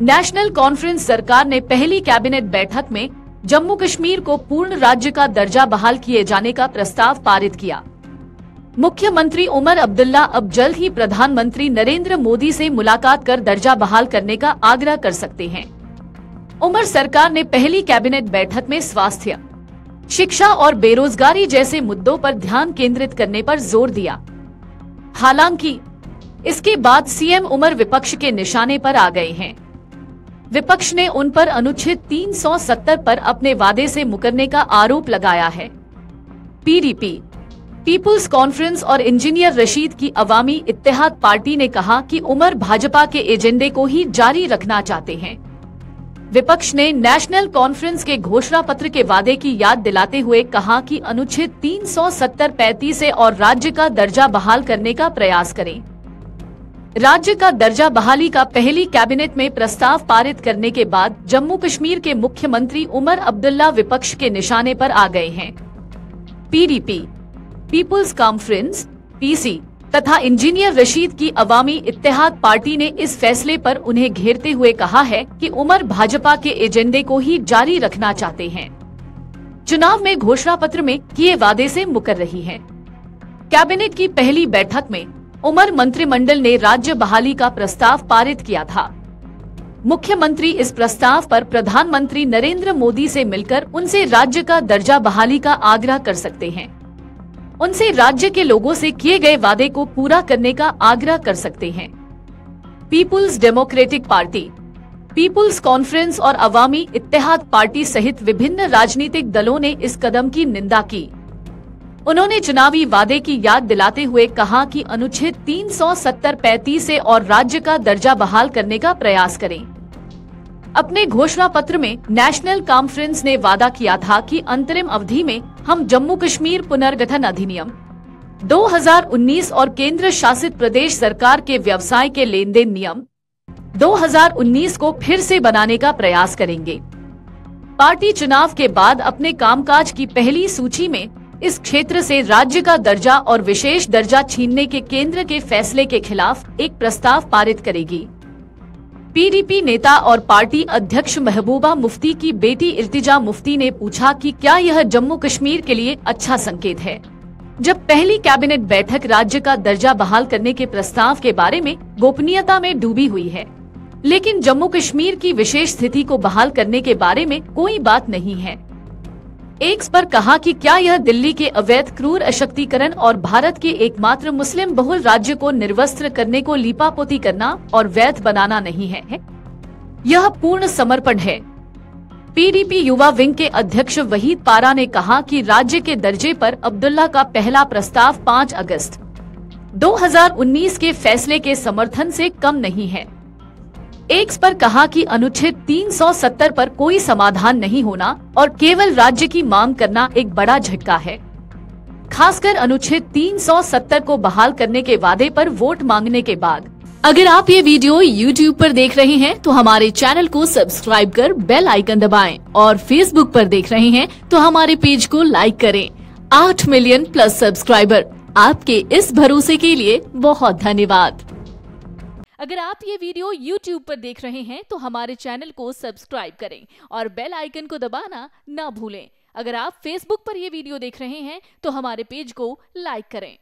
National conference सरकार ने पहली कैबिनेट बैठक में जम्मू कश्मीर को पूर्ण राज्य का दर्जा बहाल किए जाने का प्रस्ताव पारित किया। मुख्यमंत्री उमर अब्दुल्ला अब जल्द ही प्रधानमंत्री नरेंद्र मोदी से मुलाकात कर दर्जा बहाल करने का आग्रह कर सकते हैं। उमर सरकार ने पहली कैबिनेट बैठक में स्वास्थ्य, शिक्षा और बेरोजगारी जैसे मुद्दों पर ध्यान केंद्रित करने पर जोर दिया। हालांकि इसके बाद सीएम उमर विपक्ष के निशाने पर आ गए हैं। विपक्ष ने उन पर अनुच्छेद 370 पर अपने वादे से मुकरने का आरोप लगाया है। पीडीपी, पीपुल्स कॉन्फ्रेंस और इंजीनियर रशीद की अवामी इत्तेहाद पार्टी ने कहा कि उमर भाजपा के एजेंडे को ही जारी रखना चाहते हैं। विपक्ष ने नेशनल कॉन्फ्रेंस के घोषणा पत्र के वादे की याद दिलाते हुए कहा कि अनुच्छेद 370-35 से और राज्य का दर्जा बहाल करने का प्रयास करें। राज्य का दर्जा बहाली का पहली कैबिनेट में प्रस्ताव पारित करने के बाद जम्मू कश्मीर के मुख्यमंत्री उमर अब्दुल्ला विपक्ष के निशाने पर आ गए हैं। पीडीपी, पीपुल्स कॉन्फ्रेंस, पीसी तथा इंजीनियर रशीद की अवामी इत्तेहाद पार्टी ने इस फैसले पर उन्हें घेरते हुए कहा है कि उमर भाजपा के एजेंडे को ही जारी रखना चाहते हैं। चुनाव में घोषणा पत्र में किए वादे से मुकर रही है। कैबिनेट की पहली बैठक में उमर मंत्रिमंडल ने राज्य बहाली का प्रस्ताव पारित किया था। मुख्यमंत्री इस प्रस्ताव पर प्रधानमंत्री नरेंद्र मोदी से मिलकर उनसे राज्य का दर्जा बहाली का आग्रह कर सकते हैं। उनसे राज्य के लोगों से किए गए वादे को पूरा करने का आग्रह कर सकते हैं। People's Democratic Party, People's Conference और अवामी इत्तेहाद पार्टी सहित विभिन्न राजनीतिक दलों ने इस कदम की निंदा की। उन्होंने चुनावी वादे की याद दिलाते हुए कहा कि अनुच्छेद 370-35 से और राज्य का दर्जा बहाल करने का प्रयास करें। अपने घोषणा पत्र में नेशनल कॉन्फ्रेंस ने वादा किया था कि अंतरिम अवधि में हम जम्मू कश्मीर पुनर्गठन अधिनियम 2019 और केंद्र शासित प्रदेश सरकार के व्यवसाय के लेन देन नियम 2019 को फिर से बनाने का प्रयास करेंगे। पार्टी चुनाव के बाद अपने कामकाज की पहली सूची में इस क्षेत्र से राज्य का दर्जा और विशेष दर्जा छीनने के केंद्र के फैसले के खिलाफ एक प्रस्ताव पारित करेगी। पीडीपी नेता और पार्टी अध्यक्ष महबूबा मुफ्ती की बेटी इर्तिजा मुफ्ती ने पूछा कि क्या यह जम्मू कश्मीर के लिए अच्छा संकेत है, जब पहली कैबिनेट बैठक राज्य का दर्जा बहाल करने के प्रस्ताव के बारे में गोपनीयता में डूबी हुई है, लेकिन जम्मू कश्मीर की विशेष स्थिति को बहाल करने के बारे में कोई बात नहीं है। एक्स पर कहा कि क्या यह दिल्ली के अवैध क्रूर अशक्तिकरण और भारत के एकमात्र मुस्लिम बहुल राज्य को निर्वस्त्र करने को लीपापोती करना और वैध बनाना नहीं है, यह पूर्ण समर्पण है। पीडीपी युवा विंग के अध्यक्ष वहीद पारा ने कहा कि राज्य के दर्जे पर अब्दुल्ला का पहला प्रस्ताव 5 अगस्त 2019 के फैसले के समर्थन से कम नहीं है। एक्स पर कहा कि अनुच्छेद 370 पर कोई समाधान नहीं होना और केवल राज्य की मांग करना एक बड़ा झटका है, खासकर अनुच्छेद 370 को बहाल करने के वादे पर वोट मांगने के बाद। अगर आप ये वीडियो YouTube पर देख रहे हैं तो हमारे चैनल को सब्सक्राइब कर बेल आइकन दबाएं और Facebook पर देख रहे हैं तो हमारे पेज को लाइक करें। 8 मिलियन प्लस सब्सक्राइबर, आपके इस भरोसे के लिए बहुत धन्यवाद। अगर आप ये वीडियो YouTube पर देख रहे हैं तो हमारे चैनल को सब्सक्राइब करें और बेल आइकन को दबाना ना भूलें। अगर आप Facebook पर ये वीडियो देख रहे हैं तो हमारे पेज को लाइक करें।